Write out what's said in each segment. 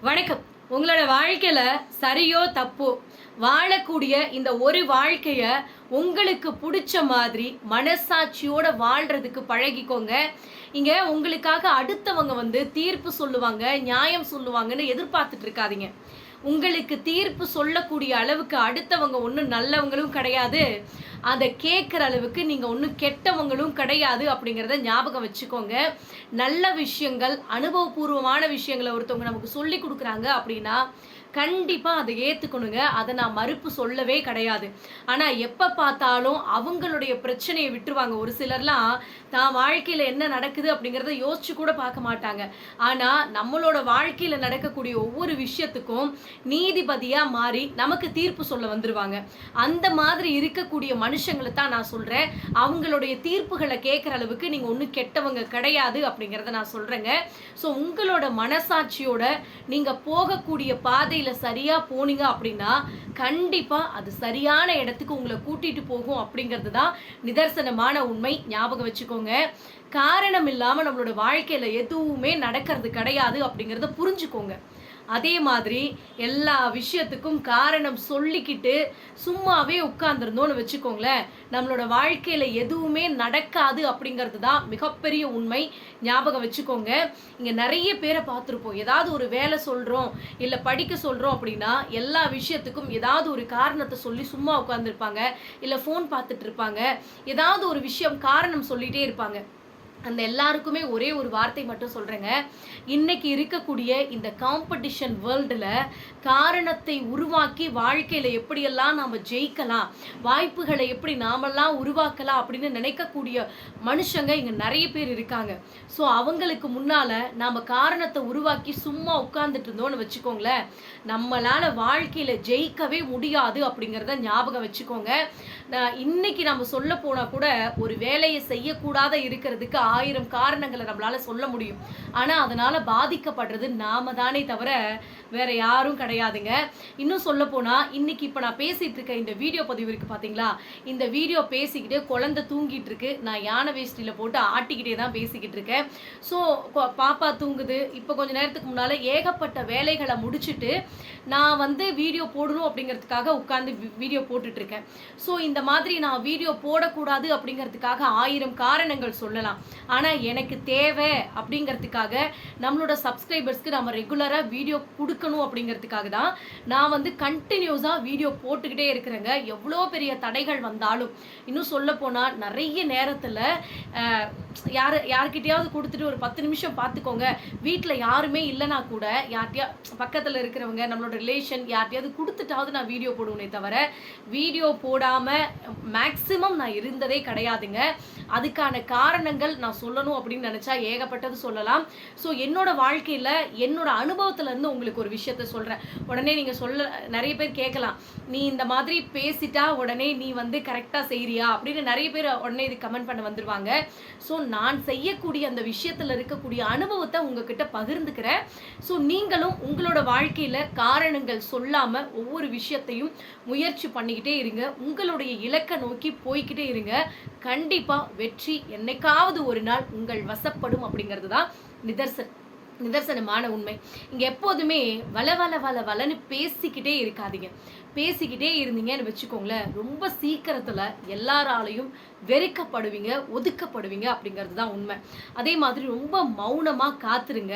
வணக்கம். உங்களோட வாழ்க்கையில சரியோ தப்போ வாழக்கூடிய இந்த ஒரு வாழ்க்கைய உங்களுக்கு பிடிச்ச மாதிரி மனசாட்சியோட வாழ்றதுக்கு பழகிக்கோங்க. இங்க உங்களுக்காக அடுத்தவங்க தீர்ப்பு சொல்லுவாங்க, நியாயம் சொல்லுவாங்கன்னு எதிர்பார்த்துட்டு இருக்காதீங்க. உங்களுக்கு தீர்ப்பு சொல்லக்கூடிய அளவுக்கு அடுத்தவங்க ஒன்றும் நல்லவங்களும் கிடையாது, அதை கேட்குற அளவுக்கு நீங்கள் ஒன்றும் கெட்டவங்களும் கிடையாது அப்படிங்கிறத ஞாபகம் வச்சுக்கோங்க. நல்ல விஷயங்கள், அனுபவபூர்வமான விஷயங்களை ஒருத்தவங்க நமக்கு சொல்லி கொடுக்குறாங்க அப்படின்னா கண்டிப்பாக அதை ஏற்றுக்கணுங்க. அதை நான் மறுப்பு சொல்லவே கிடையாது. ஆனால் எப்போ பார்த்தாலும் அவங்களுடைய பிரச்சனையை விட்டுருவாங்க. ஒரு சிலர்லாம் தான் வாழ்க்கையில் என்ன நடக்குது அப்படிங்கிறத யோசிச்சு கூட பார்க்க மாட்டாங்க. ஆனால் நம்மளோட வாழ்க்கையில் நடக்கக்கூடிய ஒவ்வொரு விஷயத்துக்கும் நீதிபதியாக மாறி நமக்கு தீர்ப்பு சொல்ல வந்துருவாங்க. அந்த மாதிரி இருக்கக்கூடிய மனுஷங்களை தான் நான் சொல்கிறேன். அவங்களுடைய தீர்ப்புகளை கேட்குற அளவுக்கு நீங்கள் ஒன்றும் கெட்டவங்க கிடையாது அப்படிங்கிறத நான் சொல்கிறேங்க. ஸோ உங்களோட மனசாட்சியோட நீங்கள் போகக்கூடிய பாதையில் சரியா போனீங்க அப்படின்னா கண்டிப்பா அது சரியான இடத்துக்கு உங்களை கூட்டிட்டு போகும் அப்படிங்கிறது தான் நிதர்சனமான உண்மை. ஞாபகம் வச்சுக்கோங்க. காரணம் இல்லாம நம்மளோட வாழ்க்கையில எதுவுமே நடக்கிறது கிடையாது அப்படிங்கிறத புரிஞ்சுக்கோங்க. அதே மாதிரி எல்லா விஷயத்துக்கும் காரணம் சொல்லிக்கிட்டு சும்மாவே உட்கார்ந்துருந்தோன்னு வச்சுக்கோங்களேன், நம்மளோட வாழ்க்கையில எதுவுமே நடக்காது அப்படிங்கிறது தான் மிகப்பெரிய உண்மை. ஞாபகம் வச்சுக்கோங்க. இங்க நிறைய பேரை பார்த்துருப்போம். ஏதாவது ஒரு வேலை சொல்றோம் இல்லை படிக்க சொல்றோம் அப்படின்னா எல்லா விஷயத்துக்கும் ஏதாவது ஒரு காரணத்தை சொல்லி சும்மா உட்காந்துருப்பாங்க, இல்லை ஃபோன் பார்த்துட்டு இருப்பாங்க, ஏதாவது ஒரு விஷயம் காரணம் சொல்லிட்டே இருப்பாங்க. அந்த எல்லாருக்குமே ஒரே ஒரு வார்த்தை மட்டும் சொல்கிறேங்க. இன்னைக்கு இருக்கக்கூடிய இந்த காம்படிஷன் வேர்ல்டில் காரணத்தை உருவாக்கி வாழ்க்கையில் எப்படியெல்லாம் நாம் ஜெயிக்கலாம், வாய்ப்புகளை எப்படி நாமெல்லாம் உருவாக்கலாம் அப்படின்னு நினைக்கக்கூடிய மனுஷங்க இங்கே நிறைய பேர் இருக்காங்க. ஸோ அவங்களுக்கு முன்னால் நாம் காரணத்தை உருவாக்கி சும்மா உட்கார்ந்துட்டு இருந்தோன்னு வச்சுக்கோங்களேன், நம்மளால் வாழ்க்கையில் ஜெயிக்கவே முடியாது அப்படிங்கிறத ஞாபகம் வச்சுக்கோங்க. இன்னைக்கு நம்ம சொல்ல போனால் கூட ஒரு வேலையை செய்யக்கூடாத இருக்கிறதுக்கு 1000 காரணங்களை நம்மளால சொல்ல முடியும். ஆனா அதனால பாதிக்கப்படுறது நாம தானே தவிர வேற யாரும் கிடையாதுங்க. இன்னும் சொல்ல போனா இன்னைக்கு இப்ப நான் பேசிட்டு இருக்க இந்த வீடியோ பதிவு இருக்கு பாத்தீங்களா, இந்த வீடியோ பேசிக்கிட்டு குழந்தை தூங்கிட்டு இருக்கு. நான் யானை வேஷ்டியில போட்டு ஆட்டிக்கிட்டே தான் பேசிக்கிட்டு இருக்கேன். ஸோ பாப்பா தூங்குது. இப்போ கொஞ்ச நேரத்துக்கு முன்னால ஏகப்பட்ட வேலைகளை முடிச்சுட்டு நான் வீடியோ போடணும் அப்படிங்கிறதுக்காக உட்காந்து வீடியோ போட்டுட்டு இருக்கேன். ஸோ இந்த மாதிரி நான் வீடியோ போடக்கூடாது அப்படிங்கிறதுக்காக 1000 காரணங்கள் சொல்லலாம். ஆனால் எனக்கு தேவை அப்படிங்கிறதுக்காக நம்மளோட சப்ஸ்கிரைபர்ஸ்க்கு நம்ம ரெகுலராக வீடியோ கொடுக்கணும் அப்படிங்கிறதுக்காக தான் நான் கண்டினியூஸாக வீடியோ போட்டுக்கிட்டே இருக்கிறேங்க. எவ்வளோ பெரிய தடைகள் வந்தாலும். இன்னும் சொல்ல போனால் நிறைய நேரத்தில் யார்கிட்டையாவது கொடுத்துட்டு ஒரு 10 நிமிஷம் பார்த்துக்கோங்க, வீட்டில் யாருமே இல்லைனா கூட யார்கிட்டயா பக்கத்தில் இருக்கிறவங்க நம்மளோட ரிலேஷன் யார்கிட்டையாவது கொடுத்துட்டாவது நான் வீடியோ போடுவேனே தவிர வீடியோ போடாமல் மேக்ஸிமம் நான் இருந்ததே கிடையாதுங்க. அதுக்கான காரணங்கள் நான் சொல்லணும் அப்படின்னு நினச்சா ஏகப்பட்டது சொல்லலாம். ஸோ என்னோட வாழ்க்கையில் என்னோட அனுபவத்துலேருந்து உங்களுக்கு ஒரு விஷயத்த சொல்கிறேன். உடனே நீங்கள் நிறைய பேர் கேட்கலாம், நீ இந்த மாதிரி பேசிட்டா உடனே நீ கரெக்டாக செய்கிறியா அப்படின்னு நிறைய பேர் உடனே இது கமெண்ட் பண்ண வந்துடுவாங்க. ஸோ நான் செய்யக்கூடிய அந்த விஷயத்தில் இருக்கக்கூடிய அனுபவத்தை உங்ககிட்ட பகிர்ந்துக்கிறேன். ஸோ நீங்களும் உங்களோட வாழ்க்கையில் காரணங்கள் சொல்லாமல் ஒவ்வொரு விஷயத்தையும் முயற்சி பண்ணிக்கிட்டே இருங்க. உங்களுடைய இலக்கை நோக்கி போய்கிட்டே இருங்க. கண்டிப்பாக வெற்றி என்னைக்காவது ஒரு நாள் உங்கள் வசப்படும் அப்படிங்கிறது தான் நிதர்சனமான உண்மை. இங்கே எப்போதுமே வளன்னு பேசிக்கிட்டே இருக்காதீங்க. பேசிக்கிட்டே இருந்தீங்கன்னு வச்சுக்கோங்களேன், ரொம்ப சீக்கிரத்தில் எல்லாராலையும் வெறுக்கப்படுவீங்க, ஒதுக்கப்படுவீங்க அப்படிங்கிறது தான் உண்மை. அதே மாதிரி ரொம்ப மௌனமாக காத்துருங்க.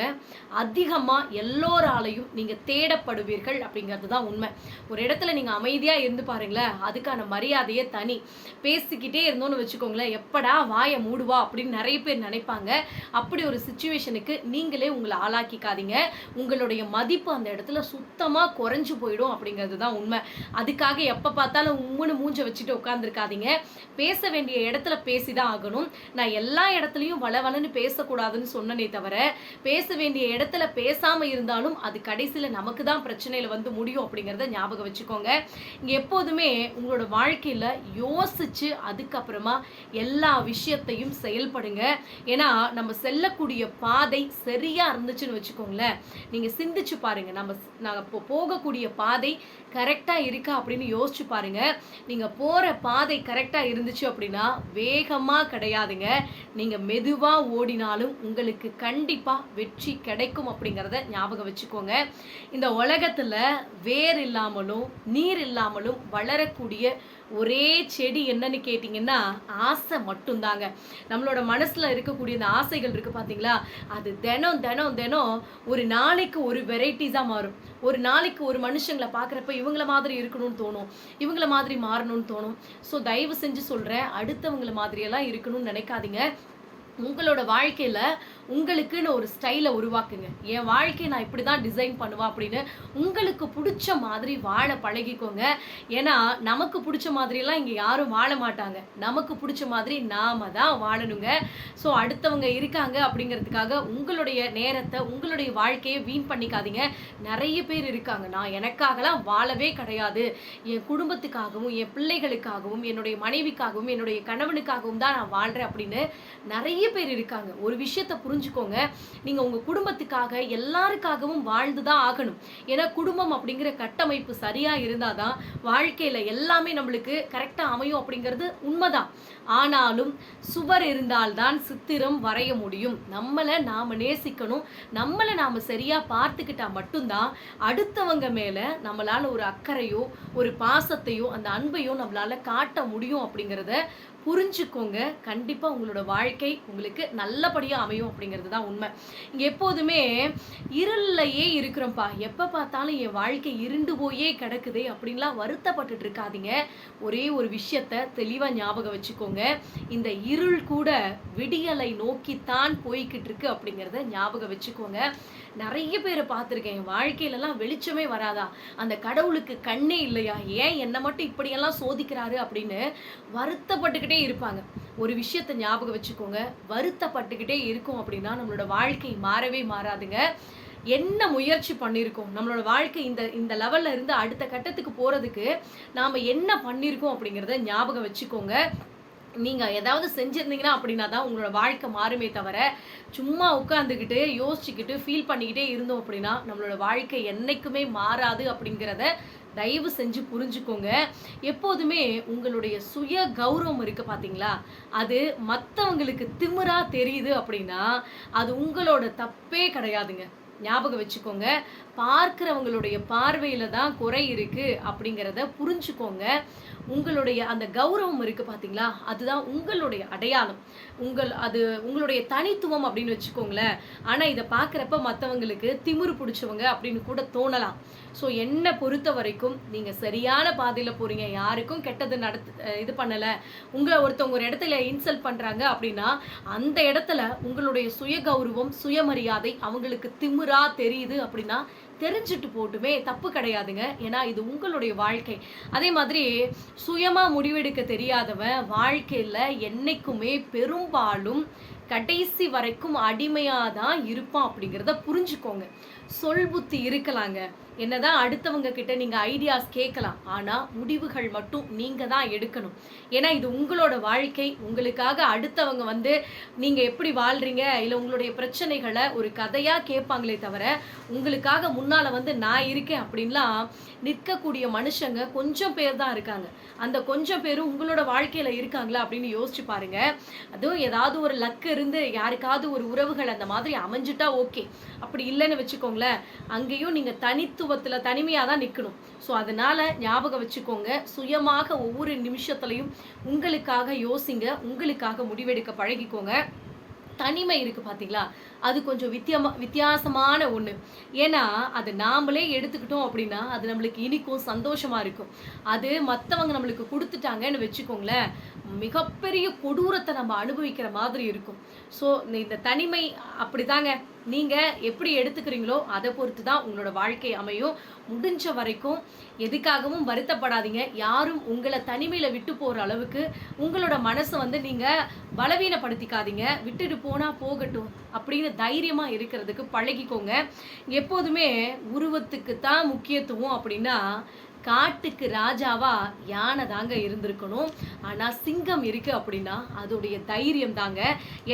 அதிகமாக எல்லோராலையும் நீங்கள் தேடப்படுவீர்கள் அப்படிங்கிறது தான் உண்மை. ஒரு இடத்துல நீங்கள் அமைதியாக இருந்து பாருங்களேன், அதுக்கான மரியாதையே தனி. பேசிக்கிட்டே இருந்தோன்னு வச்சுக்கோங்களேன், எப்படா வாயை மூடுவா அப்படின்னு நிறைய பேர் நினைப்பாங்க. அப்படி ஒரு சிச்சுவேஷனுக்கு நீங்களே உங்களை ஆளாக்கிக்காதீங்க. உங்களுடைய மதிப்பு அந்த இடத்துல சுத்தமாக குறைஞ்சு போயிடும் அப்படிங்கிறது தான் உண்மை. அதுக்காக எப்போ பார்த்தாலும் உம்முன்னு மூஞ்ச வச்சுட்டு உட்காந்துருக்காதீங்க. பேச வேண்டிய இடத்துல பேசிதான் ஆகணும். நான் எல்லா இடத்துலையும் வளன்னு பேசக்கூடாதுன்னு சொன்னனே தவிர பேச வேண்டிய இடத்துல பேசாமல் இருந்தாலும் அது கடைசியில் நமக்கு தான் பிரச்சனையில் முடியும் அப்படிங்கிறத ஞாபகம் வச்சுக்கோங்க. இங்கே எப்போதுமே உங்களோட வாழ்க்கையில் யோசிச்சு அதுக்கப்புறமா எல்லா விஷயத்தையும் செயல்படுங்க. ஏன்னா நம்ம செல்லக்கூடிய பாதை சரியாக இருந்துச்சுன்னு வச்சுக்கோங்களேன், நீங்கள் சிந்திச்சு பாருங்க, நாங்கள் போகக்கூடிய பாதை கரெக்டாக இருக்கா அப்படின்னு யோசிச்சு பாருங்க. நீங்க போற பாதை கரெக்டா இருந்துச்சு அப்படின்னா வேகமா கிடையாதுங்க. நீங்க மெதுவா ஓடினாலும் உங்களுக்கு கண்டிப்பா வெற்றி கிடைக்கும் அப்படிங்கிறத ஞாபகம் வச்சுக்கோங்க. இந்த உலகத்துல வேர் இல்லாமலும் நீர் இல்லாமலும் வளரக்கூடிய ஒரே செடி என்னன்னு கேட்டிங்கன்னா ஆசை மட்டும்தாங்க. நம்மளோட மனசுல இருக்கக்கூடிய இந்த ஆசைகள் இருக்கு பார்த்தீங்களா, அது தினம் தினம் தினம் ஒரு நாளைக்கு ஒரு வெரைட்டிஸா மாறும். ஒரு நாளைக்கு ஒரு மனுஷங்களை பார்க்குறப்ப இவங்கள மாதிரி இருக்கணும்னு தோணும், இவங்கள மாதிரி மாறணும்னு தோணும். ஸோ தயவு செஞ்சு சொல்கிறேன், அடுத்தவங்கள மாதிரியெல்லாம் இருக்கணும்னு நினைக்காதீங்க. உங்களோட வாழ்க்கையில உங்களுக்குன்னு ஒரு ஸ்டைலை உருவாக்குங்க. என் வாழ்க்கையை நான் இப்படி தான் டிசைன் பண்ணுவேன் அப்படின்னு உங்களுக்கு பிடிச்ச மாதிரி வாழ பழகிக்கோங்க. ஏன்னா நமக்கு பிடிச்ச மாதிரியெல்லாம் இங்கே யாரும் வாழ மாட்டாங்க. நமக்கு பிடிச்ச மாதிரி நாம தான் வாழணுங்க. ஸோ அடுத்தவங்க இருக்காங்க அப்படிங்கிறதுக்காக உங்களுடைய நேரத்தை உங்களுடைய வாழ்க்கையை வீண் பண்ணிக்காதீங்க. நிறைய பேர் இருக்காங்க, நான் எனக்காகலாம் வாழவே கிடையாது, என் குடும்பத்துக்காகவும் என் பிள்ளைகளுக்காகவும் என்னுடைய மனைவிக்காகவும் என்னுடைய கணவனுக்காகவும் தான் நான் வாழ்கிறேன் அப்படின்னு நிறைய பேர் இருக்காங்க. ஒரு விஷயத்தை புரிஞ்சுக்கோங்க, நீங்க உங்க குடும்பத்துக்காக எல்லாருக்காகவும் வாழ்ந்துதான் ஆகணும். ஏன்னா குடும்பம் அப்படிங்கிற கட்டமைப்பு சரியா இருந்தாதான் வாழ்க்கையில எல்லாமே நம்மளுக்கு கரெக்டா அமையும் அப்படிங்கிறது உண்மைதான். ஆனாலும் சுவர் இருந்தால்தான் சித்திரம் வரைய முடியும். நம்மளை நாம நேசிக்கணும். நம்மளை நாம சரியா பார்த்துக்கிட்டா மட்டும்தான் அடுத்தவங்க மேல நம்மளால ஒரு அக்கறையோ ஒரு பாசத்தையோ அந்த அன்பையோ நம்மளால காட்ட முடியும் அப்படிங்கிறத புரிஞ்சுக்கோங்க. கண்டிப்பா உங்களோட வாழ்க்கை உங்களுக்கு நல்லபடியா அமையும் அப்படிங்கிறது தான் உண்மை. இங்க எப்போதுமே இருளையே இருக்கிறோம்ப்பா, எப்ப பார்த்தாலும் என் வாழ்க்கை இருண்டு போயே கிடக்குதே அப்படின்லாம் வருத்தப்பட்டுட்டு இருக்காதீங்க. ஒரே ஒரு விஷயத்த தெளிவா ஞாபகம் வச்சுக்கோங்க, இந்த இருள் கூட விடியலை நோக்கித்தான் போய்கிட்டு இருக்கு அப்படிங்கிறத ஞாபகம் வச்சுக்கோங்க. நிறைய பேரை பார்த்துருக்கேன், என் வாழ்க்கையிலலாம் வெளிச்சமே வராதா, அந்த கடவுளுக்கு கண்ணே இல்லையா, ஏன் என்னை மட்டும் இப்படியெல்லாம் சோதிக்கிறாரு அப்படின்னு வருத்தப்பட்டுக்கிட்டே இருப்பாங்க. ஒரு விஷயத்தை ஞாபகம் வச்சுக்கோங்க, வருத்தப்பட்டுக்கிட்டே இருக்கும் அப்படின்னா நம்மளோட வாழ்க்கை மாறவே மாறாதுங்க. என்ன முயற்சி பண்ணியிருக்கோம், நம்மளோட வாழ்க்கை இந்த இந்த லெவல்ல இருந்து அடுத்த கட்டத்துக்கு போறதுக்கு நாம என்ன பண்ணியிருக்கோம் அப்படிங்கிறத ஞாபகம் வச்சுக்கோங்க. நீங்க ஏதாவது செஞ்சிருந்தீங்கன்னா அப்படின்னா தான் உங்களோட வாழ்க்கை மாறுமே தவிர சும்மா உட்காந்துக்கிட்டு யோசிச்சுக்கிட்டு ஃபீல் பண்ணிக்கிட்டே இருந்தோம் அப்படின்னா நம்மளோட வாழ்க்கை என்னைக்குமே மாறாது அப்படிங்கிறத தயவு செஞ்சு புரிஞ்சுக்கோங்க. எப்போதுமே உங்களுடைய சுய கௌரவம் இருக்கு பார்த்தீங்களா, அது மற்றவங்களுக்கு திமிரா தெரியுது அப்படின்னா அது உங்களோட தப்பே கிடையாதுங்க. ஞாபகம் வச்சுக்கோங்க, பார்க்கிறவங்களுடைய பார்வையில தான் குறை இருக்கு அப்படிங்கிறத புரிஞ்சுக்கோங்க. உங்களுடைய அந்த கௌரவம் இருக்கு பார்த்தீங்களா, அதுதான் உங்களுடைய அடையாளம், அது உங்களுடைய தனித்துவம் அப்படின்னு வச்சுக்கோங்களேன். ஆனால் இதை பார்க்குறப்ப மற்றவங்களுக்கு திமிரு பிடிச்சவங்க அப்படின்னு கூட தோணலாம். ஸோ என்னை பொறுத்த வரைக்கும் நீங்கள் சரியான பாதையில் போகிறீங்க, யாருக்கும் கெட்டது இது பண்ணலை, உங்களை ஒருத்தவங்க ஒரு இடத்துல இன்சல்ட் பண்ணுறாங்க அப்படின்னா அந்த இடத்துல உங்களுடைய சுய கௌரவம் சுயமரியாதை அவங்களுக்கு திமிரா தெரியுது அப்படின்னா தெரிஞ்சுட்டு போட்டுமே, தப்பு கிடையாதுங்க. ஏன்னா இது உங்களுடைய வாழ்க்கை. அதே மாதிரி சுயமா முடிவெடுக்க தெரியாதவன் வாழ்க்கையில என்னைக்குமே பெரும்பாலும் கடைசி வரைக்கும் அடிமையா தான் இருப்பான் அப்படிங்கிறத புரிஞ்சுக்கோங்க. சொல் புத்தி இருக்கலாங்க, என்னதான் அடுத்தவங்க கிட்ட நீங்க ஐடியாஸ் கேட்கலாம், ஆனா முடிவுகள் மட்டும் நீங்க தான் எடுக்கணும். ஏன்னா இது உங்களோட வாழ்க்கை. உங்களுக்காக அடுத்தவங்க வந்து நீங்க எப்படி வாழ்றீங்க இல்ல உங்களுடைய பிரச்சனைகளை ஒரு கதையா கேட்பாங்களே தவிர உங்களுக்காக முன்னால வந்து நான் இருக்கேன் அப்படின்லாம் நிற்கக்கூடிய மனுஷங்க கொஞ்சம் பேர் தான் இருக்காங்க. அந்த கொஞ்சம் பேரும் உங்களோட வாழ்க்கையில இருக்காங்களா அப்படின்னு யோசிச்சு பாருங்க. அதுவும் ஏதாவது ஒரு லக்கு இருந்து யாருக்காவது ஒரு உறவுகள் அந்த மாதிரி அமைஞ்சிட்டா ஓகே, அப்படி இல்லைன்னு வச்சுக்கோங்களேன், அங்கேயும் நீங்க தனித்துவத்துல தனிமையா தான் நிற்கணும். ஸோ அதனால ஞாபகம் வச்சுக்கோங்க, சுயமாக ஒவ்வொரு நிமிஷத்துலையும் உங்களுக்காக யோசிங்க, உங்களுக்காக முடிவெடுக்க பழகிக்கோங்க. தனிமை இருக்கு பார்த்தீங்களா, அது கொஞ்சம் வித்தியாசமான ஒன்று. ஏன்னா அது நாமளே எடுத்துக்கிட்டோம் அப்படின்னா அது நம்மளுக்கு இனிக்கும் சந்தோஷமா இருக்கும். அது மற்றவங்க நம்மளுக்கு கொடுத்துட்டாங்கன்னு வச்சுக்கோங்களேன், மிகப்பெரிய கொடூரத்தை நம்ம அனுபவிக்கிற மாதிரி இருக்கும். ஸோ இந்த தனிமை அப்படிதாங்க, நீங்கள் எப்படி எடுத்துக்கிறீங்களோ அதை பொறுத்து தான் உங்களோட வாழ்க்கை அமையும். முடிஞ்ச வரைக்கும் எதுக்காகவும் வருத்தப்படாதீங்க. யாரும் உங்களை தனிமையில் விட்டு போகிற அளவுக்கு உங்களோட மனசை வந்து நீங்கள் பலவீனப்படுத்திக்காதீங்க. விட்டுட்டு போனால் போகட்டும் அப்படின்னு தைரியமாக இருக்கிறதுக்கு பழகிக்கோங்க. எப்போதுமே உருவத்துக்கு தான் முக்கியத்துவம் அப்படின்னா காட்டுக்கு ராஜாவா யானை தாங்க இருந்திருக்கணும். ஆனால் சிங்கம் இருக்கு அப்படின்னா அதோடைய தைரியம் தாங்க.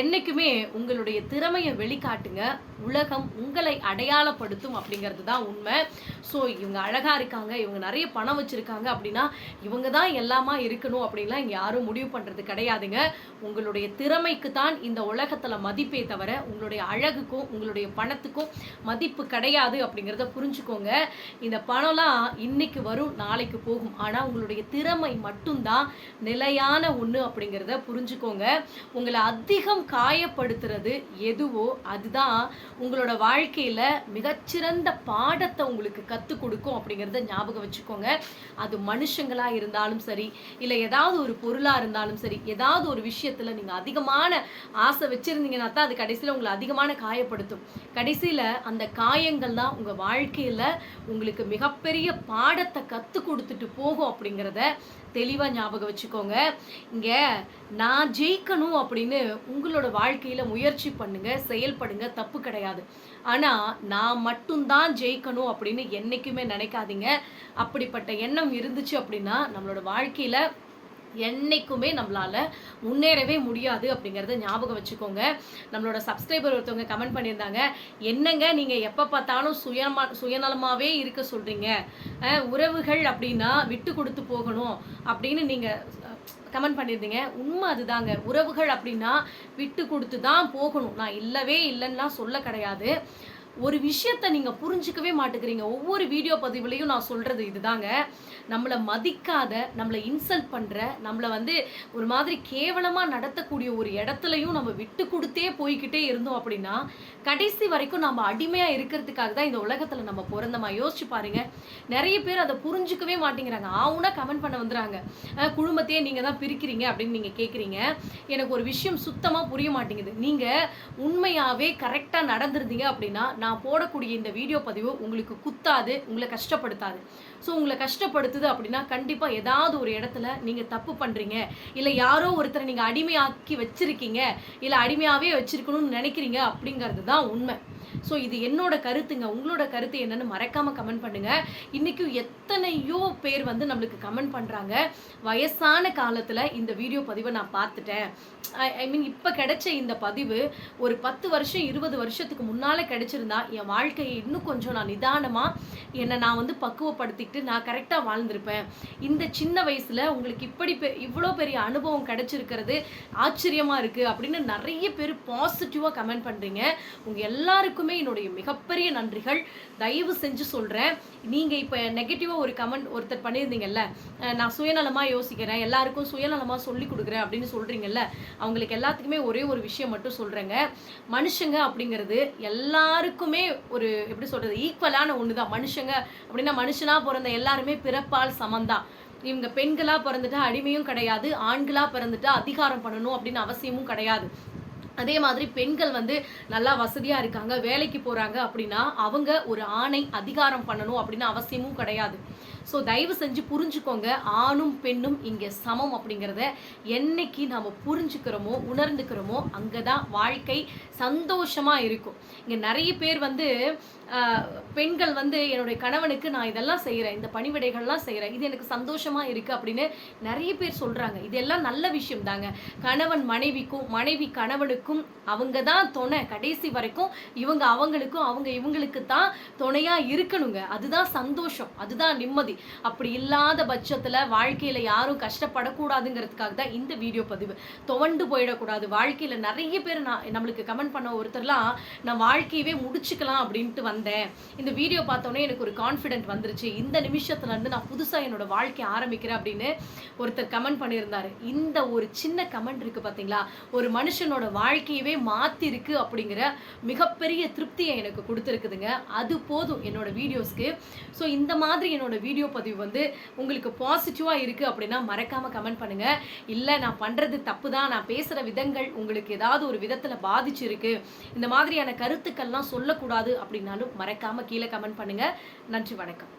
என்னைக்குமே உங்களுடைய திறமையை வெளிக்காட்டுங்க, உலகம் உங்களை அடையாளப்படுத்தும் அப்படிங்கிறது தான் உண்மை. ஸோ இவங்க அழகாக இருக்காங்க, இவங்க நிறைய பணம் வச்சுருக்காங்க அப்படின்னா இவங்க தான் எல்லாமா இருக்கணும் அப்படின்லாம் இங்கே யாரும் முடிவு பண்ணுறது கிடையாதுங்க. உங்களுடைய திறமைக்கு தான் இந்த உலகத்தில் மதிப்பே தவிர உங்களுடைய அழகுக்கும் உங்களுடைய பணத்துக்கும் மதிப்பு கிடையாது அப்படிங்கிறத புரிஞ்சுக்கோங்க. இந்த பணம்லாம் இன்னைக்கு வரும், நாளைக்கு போகும். ஆனால் உங்களுடைய திறமை மட்டும்தான் நிலையான ஒன்று அப்படிங்கிறத புரிஞ்சுக்கோங்க. உங்களை அதிகம் காயப்படுத்துறது எதுவோ அதுதான் உங்களோட வாழ்க்கையில் மிகச்சிறந்த பாடத்தை உங்களுக்கு கற்றுக் கொடுக்கும் அப்படிங்கிறத ஞாபகம் வச்சுக்கோங்க. அது மனுஷங்களாக இருந்தாலும் சரி, இல்லை ஏதாவது ஒரு பொருளாக இருந்தாலும் சரி, ஏதாவது ஒரு விஷயத்தில் நீங்கள் அதிகமான ஆசை வச்சுருந்தீங்கன்னா தான் அது கடைசியில் உங்களை அதிகமான காயப்படுத்தும். கடைசியில் அந்த காயங்கள் தான் உங்கள் வாழ்க்கையில் உங்களுக்கு மிகப்பெரிய பாடத்தை கற்றுக் கொடுத்துட்டு போகும் அப்படிங்கிறத தெளிவாக ஞாபகம் வச்சுக்கோங்க. இங்கே நான் ஜெயிக்கணும் அப்படின்னு உங்களோட வாழ்க்கையில் முயற்சி பண்ணுங்க, செயல்படுங்க, தப்பு கிடையாது. ஆனால் நான் மட்டும்தான் ஜெயிக்கணும் அப்படின்னு என்றைக்குமே நினைக்காதீங்க. அப்படிப்பட்ட எண்ணம் இருந்துச்சு அப்படின்னா நம்மளோட வாழ்க்கையில் என்னைக்குமே நம்மளால முன்னேறவே முடியாது அப்படிங்கிறத ஞாபகம் வச்சுக்கோங்க. நம்மளோட சப்ஸ்கிரைபர் ஒருத்தவங்க கமெண்ட் பண்ணியிருந்தாங்க, என்னங்க நீங்கள் எப்போ பார்த்தாலும் சுயநலமாகவே இருக்க சொல்கிறீங்க, உறவுகள் அப்படின்னா விட்டு கொடுத்து போகணும் அப்படின்னு நீங்கள் கமெண்ட் பண்ணியிருந்தீங்க. உண்மை அதுதாங்க. உறவுகள் அப்படின்னா விட்டு கொடுத்து தான் போகணும். நான் இல்லவே இல்லைன்னா சொல்ல கிடையாது. ஒரு விஷயத்தை நீங்கள் புரிஞ்சிக்கவே மாட்டேங்கிறீங்க. ஒவ்வொரு வீடியோ பதிவுலையும் நான் சொல்கிறது இதுதாங்க. நம்மளை மதிக்காத, நம்மளை இன்சல்ட் பண்ணுற, நம்மளை ஒரு மாதிரி கேவலமாக நடத்தக்கூடிய ஒரு இடத்துலையும் நம்ம விட்டு கொடுத்தே போய்கிட்டே இருந்தோம் அப்படின்னா கடைசி வரைக்கும் நம்ம அடிமையாக இருக்கிறதுக்காக தான் இந்த உலகத்தில் நம்ம பிறந்தமா. யோசிச்சு பாருங்க. நிறைய பேர் அதை புரிஞ்சிக்கவே மாட்டேங்கிறாங்க. ஆவுனா கமெண்ட் பண்ண வந்துடுறாங்க, குடும்பத்தையே நீங்கள் தான் பிரிக்கிறீங்க அப்படின்னு நீங்கள் கேட்குறீங்க. எனக்கு ஒரு விஷயம் சுத்தமாக புரிய மாட்டேங்குது. நீங்கள் உண்மையாகவே கரெக்டாக நடந்திருந்தீங்க அப்படின்னா நான் போடக்கூடிய இந்த வீடியோ பதிவு உங்களுக்கு குத்தாது, உங்களை கஷ்டப்படுத்தாது. ஸோ உங்களை கஷ்டப்படுத்துது அப்படின்னா கண்டிப்பாக ஏதாவது ஒரு இடத்துல நீங்கள் தப்பு பண்ணுறீங்க, இல்லை யாரோ ஒருத்தரை நீங்கள் அடிமையாக்கி வச்சுருக்கீங்க, இல்லை அடிமையாகவே வச்சுருக்கணும்னு நினைக்கிறீங்க அப்படிங்கிறது தான் உண்மை. ஸோ இது என்னோட கருத்துங்க. உங்களோட கருத்து என்னன்னு மறக்காமல் கமெண்ட் பண்ணுங்கள். இன்றைக்கும் எத்தனையோ பேர் நம்மளுக்கு கமெண்ட் பண்ணுறாங்க, வயசான காலத்தில் இந்த வீடியோ பதிவை நான் பார்த்துட்டேன். ஐ மீன் இப்போ கிடைச்ச இந்த பதிவு ஒரு 10 வருஷம் 20 வருஷத்துக்கு முன்னால் கிடைச்சிருந்தா என் வாழ்க்கையை இன்னும் கொஞ்சம் நான் நிதானமாக என்னை நான் பக்குவப்படுத்திக்கிட்டு நான் கரெக்டாக வாழ்ந்திருப்பேன். இந்த சின்ன வயசில் உங்களுக்கு இவ்வளோ பெரிய அனுபவம் கிடைச்சிருக்கிறது ஆச்சரியமாக இருக்குது அப்படின்னு நிறைய பேர் பாசிட்டிவாக கமெண்ட் பண்ணுறீங்க. உங்கள் எல்லாருக்குமே என்னுடைய மிகப்பெரிய நன்றிகள். தயவு செஞ்சு சொல்கிறேன், நீங்கள் இப்போ நெகட்டிவாக ஒரு கமெண்ட் ஒருத்தர் பண்ணியிருந்தீங்கல்ல, நான் சுயநலமாக யோசிக்கிறேன், எல்லாருக்கும் சுயநலமாக சொல்லி கொடுக்குறேன் அப்படின்னு சொல்கிறீங்கல்ல, அவங்களுக்கு எல்லாத்துக்குமே ஒரே ஒரு விஷயம் மட்டும் சொல்கிறேங்க. மனுஷங்க அப்படிங்கிறது எல்லாருக்குமே ஒரு எப்படி சொல்கிறது, ஈக்குவலான ஒன்று தான். மனுஷங்க அப்படின்னா மனுஷனாக பிறந்த எல்லாருமே பிறப்பால் சமந்தான். இவங்க பெண்களாக பிறந்துட்டா அடிமையும் கிடையாது, ஆண்களாக பிறந்துட்டா அதிகாரம் பண்ணணும் அப்படின்னு அவசியமும் கிடையாது. அதே மாதிரி பெண்கள் நல்லா வசதியாக இருக்காங்க, வேலைக்கு போகிறாங்க அப்படின்னா அவங்க ஒரு ஆணை அதிகாரம் பண்ணணும் அப்படின்னு அவசியமும் கிடையாது. ஸோ தயவு செஞ்சு புரிஞ்சுக்கோங்க, ஆணும் பெண்ணும் இங்கே சமம் அப்படிங்கிறத என்னைக்கு நம்ம புரிஞ்சுக்கிறோமோ உணர்ந்துக்கிறோமோ அங்கே தான் வாழ்க்கை சந்தோஷமாக இருக்கும். இங்கே நிறைய பேர் பெண்கள் என்னுடைய கணவனுக்கு நான் இதெல்லாம் செய்கிறேன், இந்த பணிவிடைகள்லாம் செய்கிறேன், இது எனக்கு சந்தோஷமாக இருக்குது அப்படின்னு நிறைய பேர் சொல்கிறாங்க. இதெல்லாம் நல்ல விஷயம் தாங்க. கணவன் மனைவிக்கும் மனைவி கணவனுக்கும் அவங்க தான் துணை கடைசி வரைக்கும். இவங்க அவங்களுக்கும் அவங்க இவங்களுக்கு தான் துணையாக இருக்கணுங்க. அதுதான் சந்தோஷம், அதுதான் நிம்மதி. அப்படி இல்லாத பட்சத்தில் வாழ்க்கையில் யாரும் கஷ்டப்படக்கூடாதுங்கிறதுக்காக தான் இந்த வீடியோ பதிவு. துவண்டு போயிடக்கூடாது வாழ்க்கையில். நிறைய பேர் நம்மளுக்கு கமெண்ட் பண்ண ஒருத்தர்லாம் நான் வாழ்க்கையவே முடிச்சுக்கலாம் அப்படின்ட்டு வந்தேன், இந்த வீடியோ பார்த்தோன்னே எனக்கு ஒரு கான்ஃபிடென்ட் வந்துருச்சு, இந்த நிமிஷத்துலேருந்து நான் புதுசாக என்னோட வாழ்க்கையை ஆரம்பிக்கிறேன் அப்படின்னு ஒருத்தர் கமெண்ட் பண்ணியிருந்தாரு. இந்த ஒரு சின்ன கமெண்ட் இருக்குது பார்த்தீங்களா, ஒரு மனுஷனோட வாழ்க்கையவே மாற்றிருக்கு அப்படிங்கிற மிகப்பெரிய திருப்தியை எனக்கு கொடுத்துருக்குதுங்க. அது போதும் என்னோட வீடியோஸ்க்கு. ஸோ இந்த மாதிரி என்னோட வீடியோ பதிவு உங்களுக்கு பாசிட்டிவாக இருக்குது அப்படின்னா மறக்காமல் கமெண்ட் பண்ணுங்கள். இல்லை நான் பண்ணுறது தப்பு தான், நான் பேசுகிற விதங்கள் உங்களுக்கு ஏதாவது ஒரு விதத்தில் பாதிச்சிருக்கு, இந்த மாதிரியான கருத்துக்கள்லாம் சொல்லக்கூடாது அப்படின்னாலும் மறக்காமல் கீழே கமெண்ட் பண்ணுங்கள். நன்றி, வணக்கம்.